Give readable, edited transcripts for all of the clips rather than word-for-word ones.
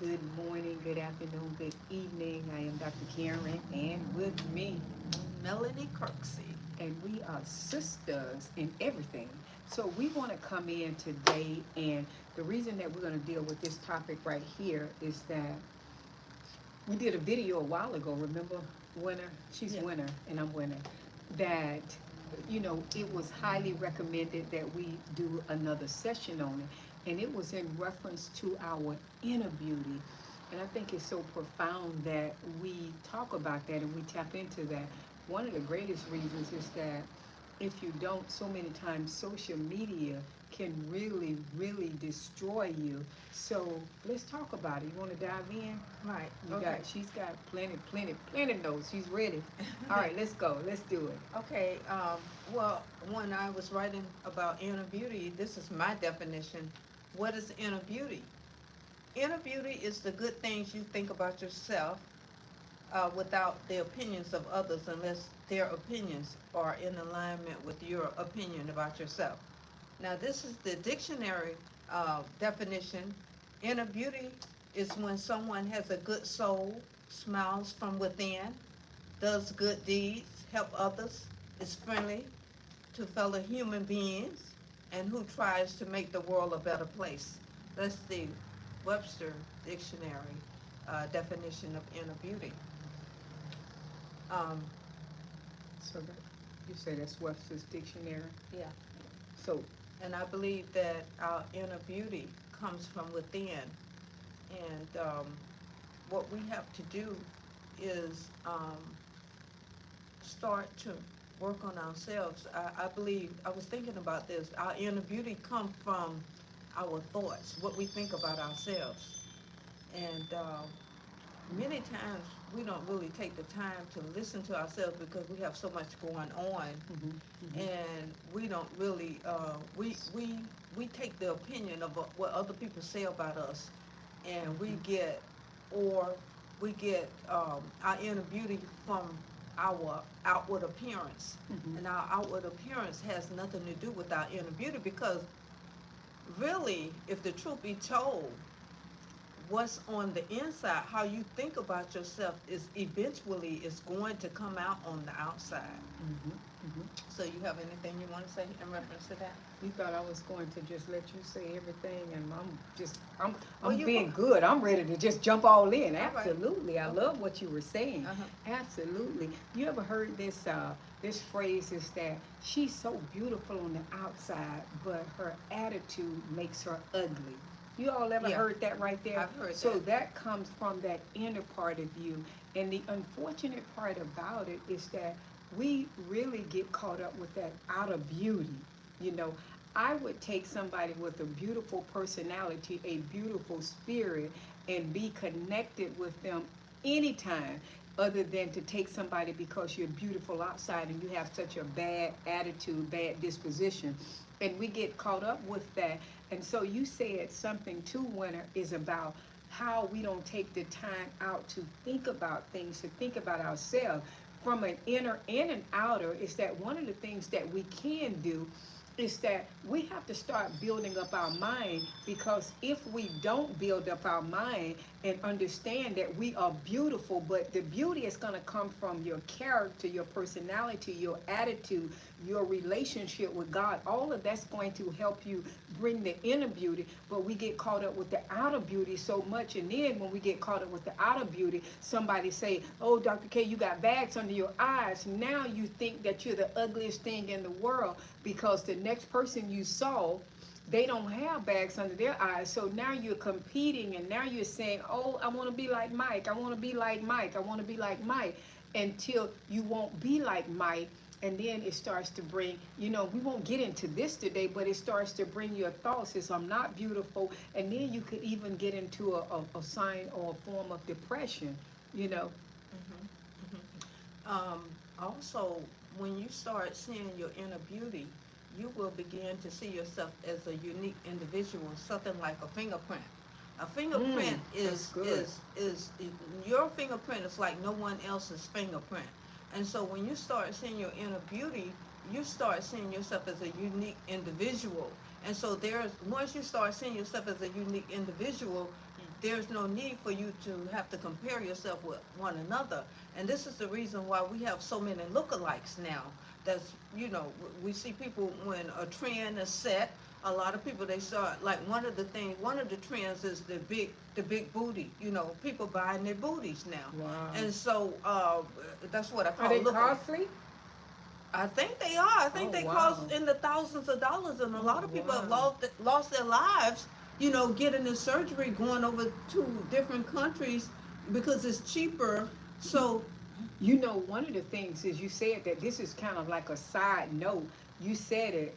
Good morning, good afternoon, good evening. I am Dr. Karen, and with me, Melanie Kirksey. and we are sisters in everything. So we want to come in today, and the reason that we're going to deal with this topic right here is that we did a video a while ago. Remember, Winner? She's Yeah. Winner, and I'm Winner. That it was highly recommended that we do another session on it, and it was in reference to our inner beauty. And I think it's so profound that we talk about that and we tap into that. One of the greatest reasons is that if you don't, so many times social media can really, really destroy you. So let's talk about it. You want to dive in? Right. You Okay. got, she's got plenty notes. She's ready. All right, let's go. Let's do it. Okay. Well, when I was writing about inner beauty, this is my definition. What is inner beauty? Inner beauty is the good things you think about yourself without the opinions of others, unless their opinions are in alignment with your opinion about yourself. Now, this is the dictionary definition. Inner beauty is when someone has a good soul, smiles from within, does good deeds, help others, is friendly to fellow human beings, and who tries to make the world a better place. That's the Webster Dictionary definition of inner beauty. Um, So that, you say that's Webster's dictionary. yeah, So and I believe that our inner beauty comes from within, and what we have to do is start to work on ourselves. I believe, I was thinking about this, our inner beauty comes from our thoughts, what we think about ourselves. And many times we don't really take the time to listen to ourselves because we have so much going on, and we don't really, we take the opinion of what other people say about us, and or we get our inner beauty from our outward appearance. And our outward appearance has nothing to do with our inner beauty, because really, if the truth be told, what's on the inside, how you think about yourself, is eventually is going to come out on the outside. So you have anything you want to say in reference to that? you thought I was going to just let you say everything, and I'm Well, I'm you being good. I'm ready to just jump all in. all right. Absolutely, I Okay. love what you were saying. Uh-huh. Absolutely. You ever heard this phrase is that she's so beautiful on the outside, but her attitude makes her ugly. You all ever Yeah, heard that right there? I've heard So that. that comes from that inner part of you. And the unfortunate part about it is that we really get caught up with that outer beauty. You know, I would take somebody with a beautiful personality, a beautiful spirit, and be connected with them anytime, other than to take somebody because you're beautiful outside and you have such a bad attitude, bad disposition. And we get caught up with that. And so you said something too, Winter, is about how we don't take the time out to think about things, to think about ourselves from an inner and an outer. Is that one of the things that we can do is that we have to start building up our mind, because if we don't build up our mind and understand that we are beautiful, but the beauty is going to come from your character, your personality, your attitude, your relationship with God. All of that's going to help you bring the inner beauty, but we get caught up with the outer beauty so much. And then when we get caught up with the outer beauty, somebody say, oh, Dr. K, you got bags under your eyes. Now you think that you're the ugliest thing in the world, because the next person you saw, they don't have bags under their eyes. So now you're competing, and now you're saying, oh, I want to be like Mike. I want to be like Mike. I want to be like Mike, until you won't be like Mike. And then it starts to bring, we won't get into this today, but it starts to bring your thoughts as I'm not beautiful. And then you could even get into a sign or a form of depression, you know. Hmm. Hmm. Also, when you start seeing your inner beauty, you will begin to see yourself as a unique individual, something like a fingerprint. A fingerprint That's good. is your fingerprint is like no one else's fingerprint. And so when you start seeing your inner beauty, you start seeing yourself as a unique individual. And so once you start seeing yourself as a unique individual, there's no need for you to have to compare yourself with one another. And this is the reason why we have so many lookalikes now. That's, we see people when a trend is set. A lot of people, they start, like, one of the trends is the big booty. People buying their booties now. Wow. And so that's what I call Are they looking. costly? I think they are. I think Oh, they wow. cost in the thousands of dollars, and a Oh, lot of people have wow. lost their lives, getting the surgery, going over to different countries because it's cheaper. So, One of the things is you said that this is kind of like a side note. You said it,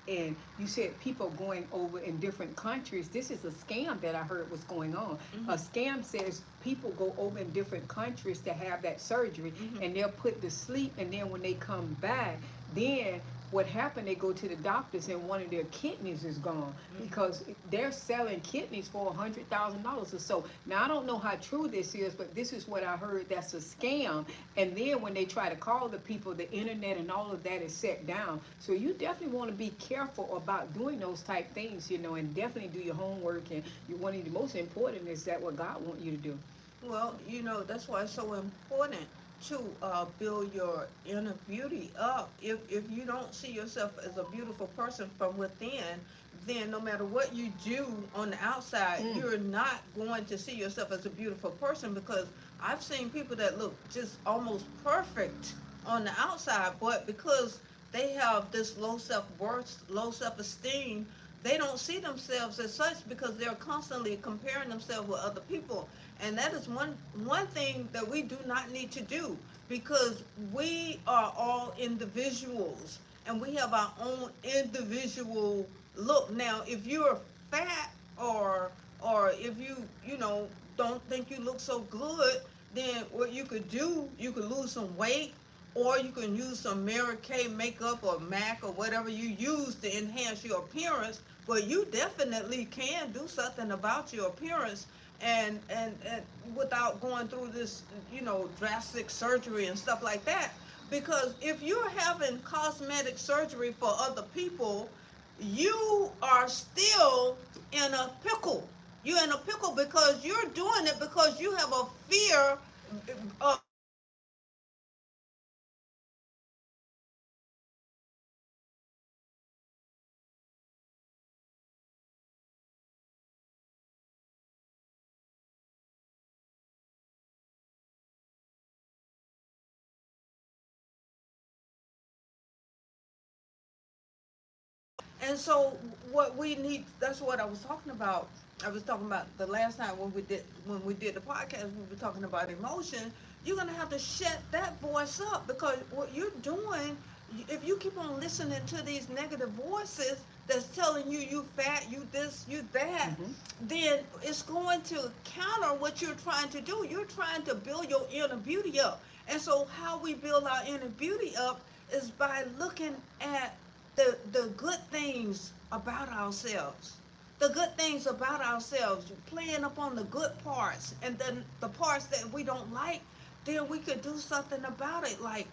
and you said people going over in different countries. This is a scam that I heard was going on. mhm, A scam says people go over in different countries to have that surgery, mhm. and they're put to sleep, and then when they come back, then what happened, they go to the doctors and one of their kidneys is gone because they're selling kidneys for $100,000 or so. Now I don't know how true this is, but this is what I heard. That's a scam. And then when they try to call the people, the internet and all of that is set down. So you definitely want to be careful about doing those type things, and definitely do your homework. And one of the most important is that what God wants you to do. Well, that's why it's so important to build your inner beauty up. If you don't see yourself as a beautiful person from within, then no matter what you do on the outside, you're not going to see yourself as a beautiful person, because I've seen people that look just almost perfect on the outside, but because they have this low self-worth, low self-esteem, they don't see themselves as such because they're constantly comparing themselves with other people. And that is one thing that we do not need to do, because we are all individuals and we have our own individual look. Now, if you're fat, or if you don't think you look so good, then what you could do, you could lose some weight, or you can use some Mary Kay makeup or MAC or whatever you use to enhance your appearance. But you definitely can do something about your appearance, and without going through this, drastic surgery and stuff like that. Because if you're having cosmetic surgery for other people, you are still in a pickle. You're in a pickle because you're doing it because you have a fear of And so what we need, that's what I was talking about. I was talking about the last time when we did the podcast, we were talking about emotion. You're gonna have to shut that voice up, because what you're doing, if you keep on listening to these negative voices that's telling you you fat, you this, you that, then it's going to counter what you're trying to do. You're trying to build your inner beauty up. And so how we build our inner beauty up is by looking at the good things about ourselves. The good things about ourselves, playing up on the good parts, and then the parts that we don't like, then we could do something about it. Like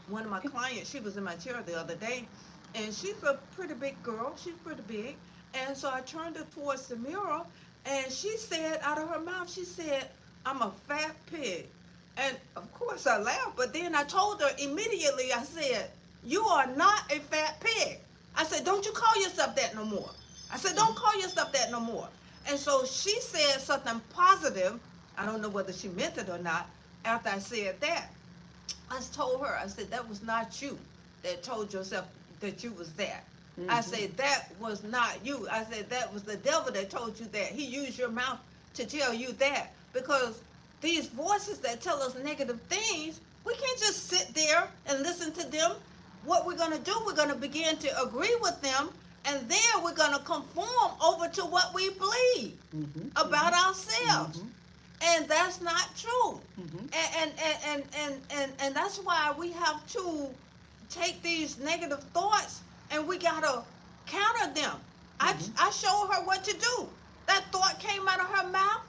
one of my clients, she was in my chair the other day, and she's a pretty big girl. She's pretty big. And so I turned her towards the mirror, and she said out of her mouth, she said, "I'm a fat pig." And of course I laughed, but then I told her immediately, I said, "You are not a fat pig." I said, "Don't you call yourself that no more." I said, "Don't call yourself that no more." And so she said something positive. I don't know whether she meant it or not. After I said that, I told her, I said, "That was not you that told yourself that you was that." I said, "That was not you." I said, "That was the devil that told you that. He used your mouth to tell you that." Because these voices that tell us negative things, we can't just sit there and listen to them. What we're going to do, we're going to begin to agree with them, and then we're going to conform over to what we believe about ourselves. And that's not true. And that's why we have to take these negative thoughts, and we got to counter them. I showed her what to do. That thought came out of her mouth,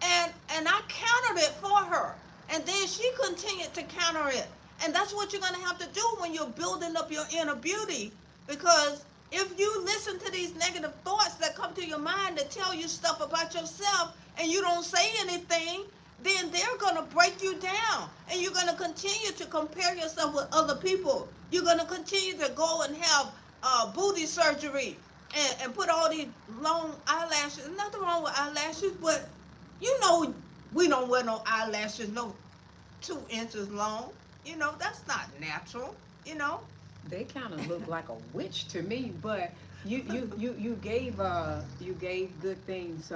and I countered it for her. And then she continued to counter it. And that's what you're going to have to do when you're building up your inner beauty, because If you listen to these negative thoughts that come to your mind that tell you stuff about yourself and you don't say anything, then they're going to break you down. And you're going to continue to compare yourself with other people. You're going to continue to go and have booty surgery and put all these long eyelashes. Nothing wrong with eyelashes, but you know we don't wear no eyelashes no 2 inches long. That's not natural, you know. They kind of look like a witch to me, but you gave good things.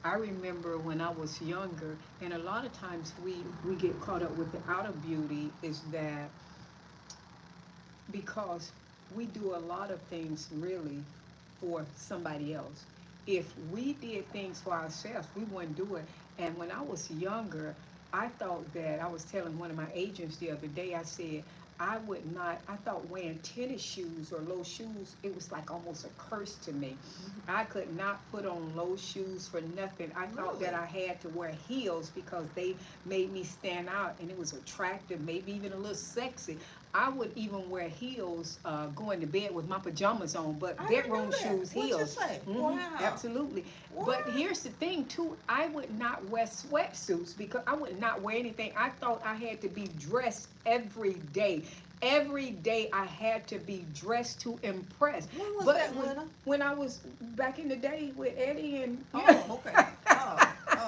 I remember when I was younger, and a lot of times we get caught up with the outer beauty is that because we do a lot of things really for somebody else. If we did things for ourselves, we wouldn't do it. And when I was younger, I thought that I was telling one of my agents the other day, I said, I would not, I thought wearing tennis shoes or low shoes, it was like almost a curse to me. I could not put on low shoes for nothing. I thought that I had to wear heels because they made me stand out and it was attractive, maybe even a little sexy. I would even wear heels going to bed with my pajamas on, but bedroom shoes, What you heels. say? Wow. Wow. Absolutely. But here's the thing too, I would not wear sweatsuits because I would not wear anything. I thought I had to be dressed every day. Every day I had to be dressed to impress. When was But that, Winner? when I was back in the day with Eddie and Oh, okay.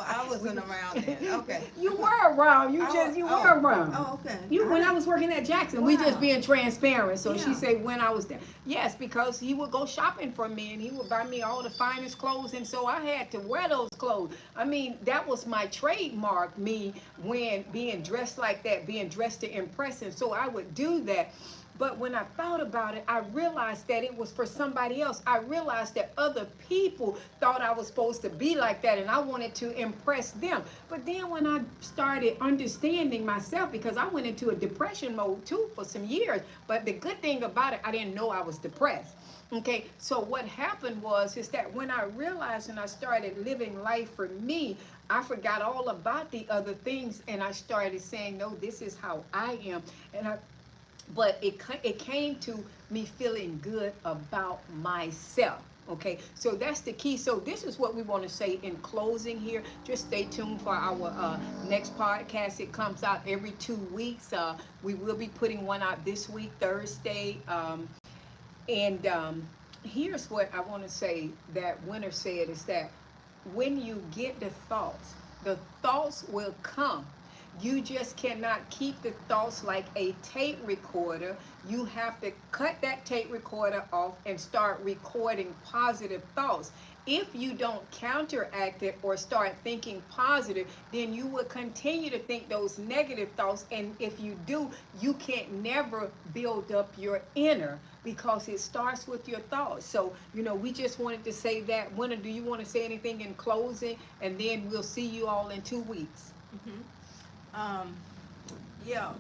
I wasn't around then. Okay. You were around. You were around. Oh, okay. When I was working at Jackson, we just Wow. being transparent. So Yeah. she said when I was there. Yes, because he would go shopping for me and he would buy me all the finest clothes, and so I had to wear those clothes. I mean, that was my trademark, me when being dressed like that, being dressed to impress, and so I would do that. But when I thought about it, I realized that it was for somebody else. I realized that other people thought I was supposed to be like that and I wanted to impress them. But then when I started understanding myself, because I went into a depression mode too for some years, but the good thing about it, I didn't know I was depressed. Okay, so what happened was is that when I realized and I started living life for me, I forgot all about the other things and I started saying, no, this is how I am. And but it came to me feeling good about myself. Okay, so that's the key. So this is what we want to say in closing here. Just stay tuned for our next podcast. It comes out every 2 weeks. We will be putting one out this week, Thursday. And here's what I want to say that Winter said is that when you get the thoughts will come. You just cannot keep the thoughts like a tape recorder. You have to cut that tape recorder off and start recording positive thoughts. If you don't counteract it or start thinking positive, then you will continue to think those negative thoughts. And if you do, you can't never build up your inner because it starts with your thoughts. So, we just wanted to say that. Winter, do you want to say anything in closing? And then we'll see you all in 2 weeks. Mm-hmm. Um, yeah,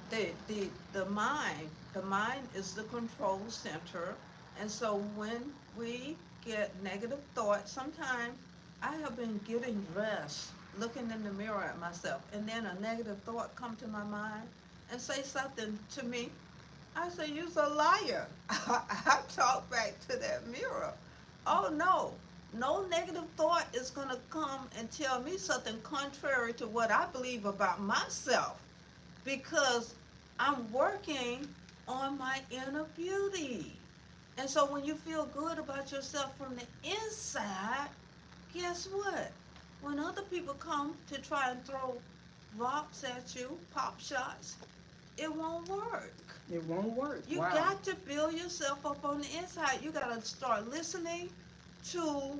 the mind is the control center, and so when we get negative thoughts, sometimes I have been getting dressed, looking in the mirror at myself, and then a negative thought come to my mind and say something to me. I say, you're a liar. I talk back to that mirror. Oh no, no negative thought is going to come and tell me something contrary to what I believe about myself, because I'm working on my inner beauty. And so when you feel good about yourself from the inside, guess what? When other people come to try and throw rocks at you, pop shots, it won't work. It won't work. You got to build yourself up on the inside. You got to start listening to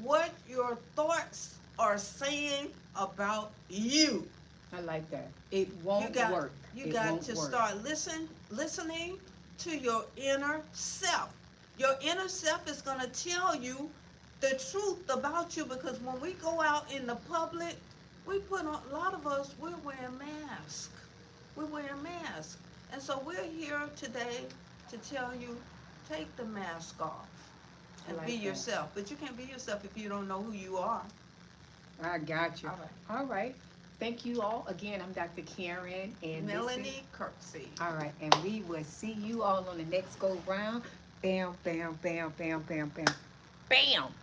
what your thoughts are saying about you. I like that. It won't work. You got to start listening to your inner self. Your inner self is going to tell you the truth about you, because when we go out in the public, a lot of us, we're wearing masks. We're wearing masks. And so we're here today to tell you, take the mask off and be yourself. But you can't be yourself if you don't know who you are. I got you. All right. Thank you all. Again, I'm Dr. Karen and Melanie Kirksey. All right. And we will see you all on the next go round. Bam, bam, bam, bam, bam, bam. Bam!